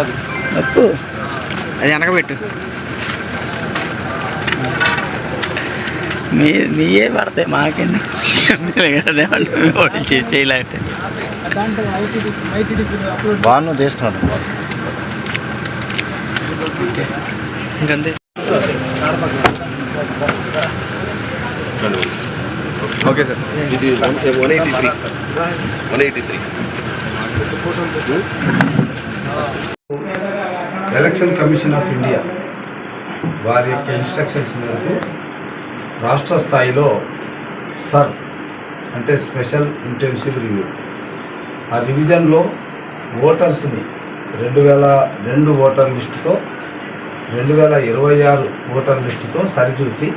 అది వెనకబెట్టు. మీయే పడతాయి మాకెందుకు చేయలేకపోతే బాగా తీస్తున్నాడు ఇంకంతే. Okay sir. ఇది 183. ఎలక్షన్ కమిషన్ ఆఫ్ ఇండియా వారి యొక్క ఇన్స్ట్రక్షన్స్ మేరకు రాష్ట్ర స్థాయిలో సర్ అంటే స్పెషల్ ఇంటెన్సివ్ రివ్యూ ఆ రివిజన్లో ఓటర్స్ని 2002 ఓటర్ లిస్టుతో 2026 ఓటర్ లిస్టుతో సరిచూసి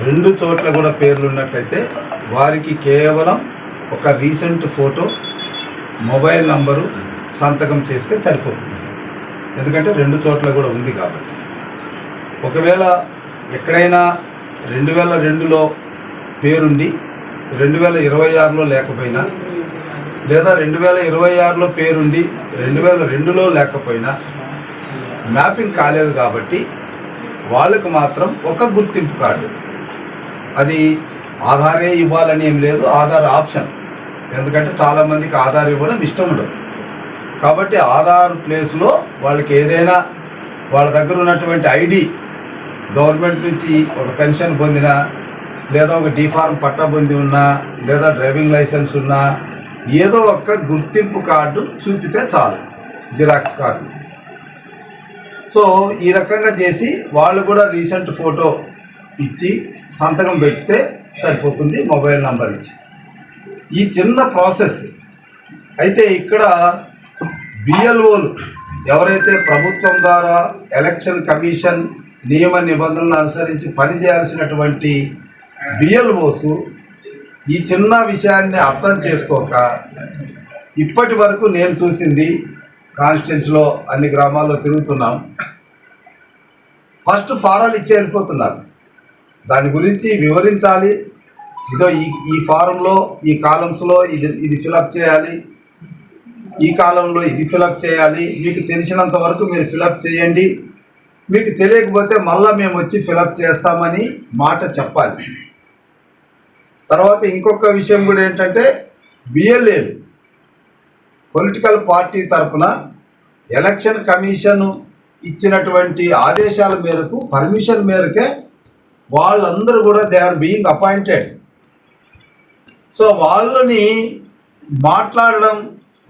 2 చోట్ల కూడా పేర్లు ఉన్నట్లయితే వారికి కేవలం ఒక రీసెంట్ ఫోటో, మొబైల్ నంబరు సంతకం చేస్తే సరిపోతుంది. ఎందుకంటే 2 చోట్ల కూడా ఉంది కాబట్టి. ఒకవేళ ఎక్కడైనా 2002లో పేరుండి 2026లో లేకపోయినా, లేదా 2026లో పేరుండి 2002లో లేకపోయినా మ్యాపింగ్ కాలేదు కాబట్టి వాళ్ళకు మాత్రం ఒక గుర్తింపు కార్డు, అది ఆధారే ఇవ్వాలని ఏం లేదు, ఆధార్ ఆప్షన్. ఎందుకంటే చాలామందికి ఆధార్ ఇవ్వడం ఇష్టం ఉండదు కాబట్టి ఆధార్ ప్లేస్లో వాళ్ళకి ఏదైనా వాళ్ళ దగ్గర ఉన్నటువంటి ఐడి, గవర్నమెంట్ నుంచి ఒక పెన్షన్ పొందినా, లేదా ఒక డీఫార్మ్ పట్టా పొంది ఉన్నా, లేదా డ్రైవింగ్ లైసెన్స్ ఉన్నా, ఏదో ఒక గుర్తింపు కార్డు చూపితే చాలు, జిరాక్స్ కార్డు. సో ఈ రకంగా చేసి వాళ్ళు కూడా రీసెంట్ ఫోటో ఇచ్చి సంతకం పెడితే సరిపోతుంది, మొబైల్ నంబర్ ఇచ్చి. ఈ చిన్న ప్రాసెస్ అయితే ఇక్కడ బిఎల్ఓలు ఎవరైతే ప్రభుత్వం ద్వారా ఎలక్షన్ కమిషన్ నియమ నిబంధనలను అనుసరించి పనిచేయాల్సినటువంటి బిఎల్ఓస్ ఈ చిన్న విషయాన్ని అర్థం చేసుకోక ఇప్పటి వరకు నేను చూసింది, కాన్స్టిట్యున్సీలో అన్ని గ్రామాల్లో తిరుగుతున్నాం, ఫస్ట్ ఫారాలు ఇచ్చి వెళ్ళిపోతున్నారు. దాని గురించి వివరించాలి, ఇదో ఈ ఫారంలో ఈ కాలమ్స్లో ఇది ఫిలప్ చేయాలి, ఈ కాలంలో ఇది ఫిలప్ చేయాలి, మీకు తెలిసినంత వరకు మీరు ఫిలప్ చేయండి, మీకు తెలియకపోతే మళ్ళీ మేము వచ్చి ఫిలప్ చేస్తామని మాట చెప్పాలి. తర్వాత ఇంకొక విషయం కూడా ఏంటంటే, బిఎల్ఏలు పొలిటికల్ పార్టీ తరఫున ఎలక్షన్ కమిషన్ ఇచ్చినటువంటి ఆదేశాల మేరకు, పర్మిషన్ మేరకే వాళ్ళందరూ కూడా they are being appointed. So వాళ్ళని మాట్లాడడం,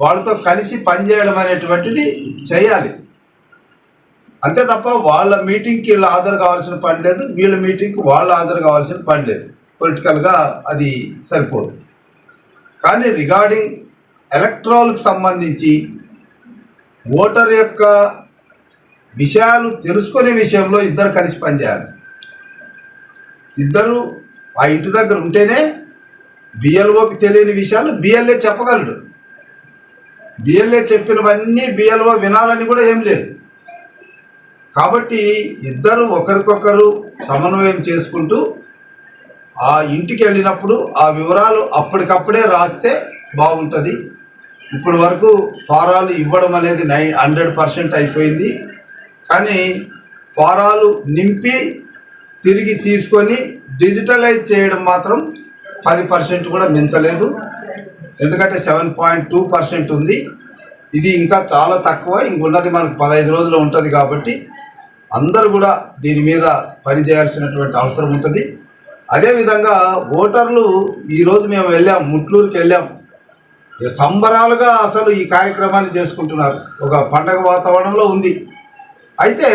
వాళ్ళతో కలిసి పనిచేయడం అనేటువంటిది చేయాలి. అంతే తప్ప వాళ్ళ మీటింగ్కి వీళ్ళు హాజరు కావాల్సిన పని లేదు, వీళ్ళ మీటింగ్కి వాళ్ళు హాజరు కావాల్సిన పని లేదు. పొలిటికల్గా అది సరిపోదు. కానీ రిగార్డింగ్ ఎలక్ట్రాల్కి సంబంధించి ఓటర్ యొక్క విషయాలు తెలుసుకునే విషయంలో ఇద్దరు కలిసి పనిచేయాలి. ఇద్దరు ఆ ఇంటి దగ్గర ఉంటేనే బిఎల్ఓకి తెలియని విషయాలు బిఎల్ఏ చెప్పగలడు. బిఎల్ఏ చెప్పినవన్నీ బిఎల్ఓ వినాలని కూడా ఏం లేదు. కాబట్టి ఇద్దరు ఒకరికొకరు సమన్వయం చేసుకుంటూ ఆ ఇంటికి వెళ్ళినప్పుడు ఆ వివరాలు అప్పటికప్పుడే రాస్తే బాగుంటుంది. ఇప్పటి వరకు ఫారాలు ఇవ్వడం అనేది 100% అయిపోయింది. కానీ ఫారాలు నింపి తిరిగి తీసుకొని డిజిటలైజ్ చేయడం మాత్రం 10% కూడా మించలేదు. ఎందుకంటే 7.2% ఉంది. ఇది ఇంకా చాలా తక్కువ, ఇంకున్నది మనకు 15 రోజులు ఉంటుంది. కాబట్టి అందరూ కూడా దీని మీద పనిచేయాల్సినటువంటి అవసరం ఉంటుంది. అదేవిధంగా ఓటర్లు ఈరోజు మేము వెళ్ళాం, ముట్లూరుకి వెళ్ళాం, సంబరాలుగా అసలు ఈ కార్యక్రమాన్ని చేసుకుంటున్నారు, ఒక పండగ వాతావరణంలో ఉంది. అయితే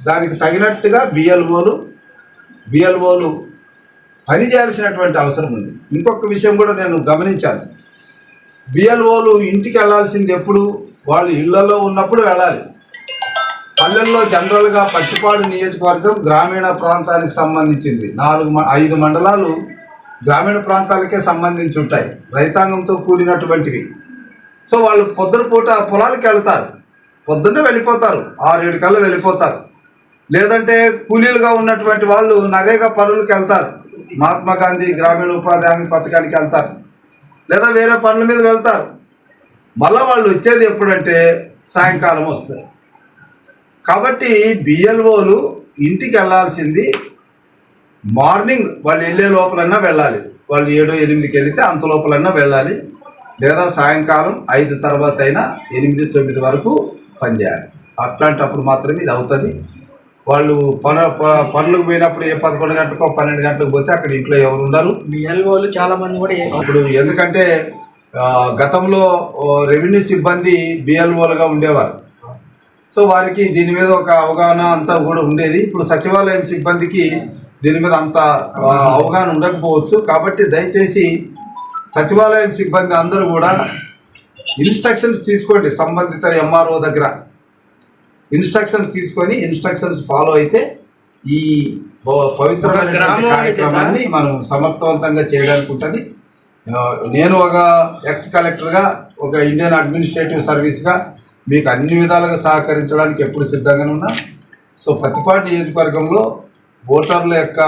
దానికి తగినట్టుగా బిఎల్ఓలు పని చేయాల్సినటువంటి అవసరం ఉంది. ఇంకొక విషయం కూడా నేను గమనించాను, బిఎల్ఓలు ఇంటికి వెళ్ళాల్సింది ఎప్పుడు, వాళ్ళు ఇళ్లలో ఉన్నప్పుడు వెళ్ళాలి. పల్లెల్లో జనరల్గా పత్తిపాడు నియోజకవర్గం గ్రామీణ ప్రాంతానికి సంబంధించింది. 5 మండలాలు గ్రామీణ ప్రాంతాలకే సంబంధించి ఉంటాయి, రైతాంగంతో కూడినటువంటివి. సో వాళ్ళు పొద్దునపూట పొలాలకు వెళ్తారు, పొద్దున్నే వెళ్ళిపోతారు, 6-7 కల్లా వెళ్ళిపోతారు. లేదంటే కూలీలుగా ఉన్నటువంటి వాళ్ళు నరేగా పనులకు వెళ్తారు, మహాత్మా గాంధీ గ్రామీణ ఉపాధి హామీ పథకానికి వెళ్తారు, లేదా వేరే పనుల మీద వెళ్తారు. మళ్ళీ వాళ్ళు వచ్చేది ఎప్పుడంటే సాయంకాలం వస్తారు. కాబట్టి బిఎల్ఓలు ఇంటికి వెళ్ళాల్సింది మార్నింగ్ వాళ్ళు వెళ్ళే లోపలన్నా వెళ్ళాలి. వాళ్ళు 7-8కి వెళితే అంత లోపలన్నా వెళ్ళాలి, లేదా సాయంకాలం 5 తర్వాత అయినా 8-9 వరకు పనిచేయాలి. అట్లాంటప్పుడు మాత్రమే ఇది అవుతుంది. వాళ్ళు పనులకు పోయినప్పుడు 11 గంటలకో 12 గంటలకు పోతే అక్కడ ఇంట్లో ఎవరు ఉండరు. బిఎల్ఓలు చాలా మంది కూడా ఇప్పుడు ఎందుకంటే గతంలో రెవెన్యూ సిబ్బంది బిఎల్ఓలుగా ఉండేవారు. సో వారికి దీని మీద ఒక అవగాహన అంతా కూడా ఉండేది. ఇప్పుడు సచివాలయం సిబ్బందికి దీని మీద అంత అవగాహన ఉండకపోవచ్చు. కాబట్టి దయచేసి సచివాలయం సిబ్బంది అందరూ కూడా ఇన్స్ట్రక్షన్స్ తీసుకోండి. సంబంధిత ఎంఆర్ఓ దగ్గర ఇన్స్ట్రక్షన్స్ తీసుకొని ఇన్స్ట్రక్షన్స్ ఫాలో అయితే ఈ పవిత్రమైన కార్యక్రమాన్ని మనం సమర్థవంతంగా చేయడానికి ఉంటుంది. నేను ఒక ఎక్స్ కలెక్టర్గా, ఒక ఇండియన్ అడ్మినిస్ట్రేటివ్ సర్వీస్గా మీకు అన్ని విధాలుగా సహకరించడానికి ఎప్పుడు సిద్ధంగానే ఉన్నా. సో పత్తిపాటి నియోజకవర్గంలో ఓటర్ల యొక్క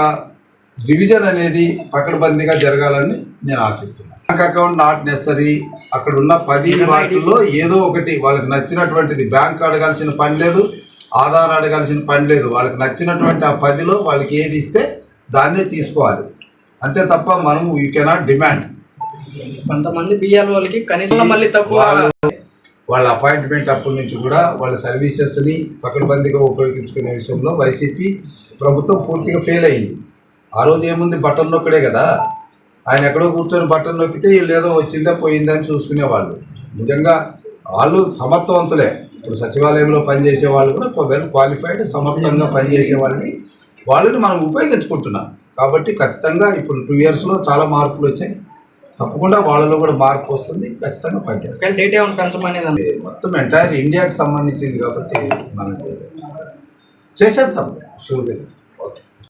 రివిజన్ అనేది పకడ్బందీగా జరగాలని నేను ఆశిస్తున్నాను. Bank account not necessary. అక్కడ ఉన్న 10 వాటిల్లో ఏదో ఒకటి వాళ్ళకి నచ్చినటువంటిది. బ్యాంక్ అడగాల్సిన పని లేదు, ఆధార్ అడగాల్సిన పని లేదు. వాళ్ళకి నచ్చినటువంటి ఆ 10లో వాళ్ళకి ఏది ఇస్తే దాన్నే తీసుకోవాలి. అంతే తప్ప మనం యూ కెనాట్ డిమాండ్. కొంతమంది బిఎల్ఓలకి కనీసం మళ్ళీ తక్కువ వాళ్ళ అపాయింట్మెంట్ అప్పటి నుంచి కూడా వాళ్ళ సర్వీసెస్ని పకడ్బందీగా ఉపయోగించుకునే విషయంలో వైసీపీ ప్రభుత్వం పూర్తిగా ఫెయిల్ అయింది. ఆ రోజు ఏముంది, బటన్ నొక్కడే కదా. ఆయన ఎక్కడో కూర్చొని బటన్ నొక్కితే వీళ్ళు ఏదో వచ్చిందా పోయిందా అని చూసుకునేవాళ్ళు. నిజంగా వాళ్ళు సమర్థవంతులే. ఇప్పుడు సచివాలయంలో పనిచేసే వాళ్ళు కూడా వెల్ క్వాలిఫైడ్, సమర్థంగా పనిచేసే వాళ్ళని మనం ఉపయోగించుకుంటున్నాం. కాబట్టి ఖచ్చితంగా ఇప్పుడు 2 ఇయర్స్లో చాలా మార్పులు వచ్చాయి. తప్పకుండా వాళ్ళలో కూడా మార్పు వస్తుంది. ఖచ్చితంగా పనిచేస్తాం. డేట్ ఏమైనా పెంచమనేది మొత్తం ఎంటైర్ ఇండియాకి సంబంధించింది కాబట్టి మనకు చేసేస్తాం, షూర్గా చేస్తాం.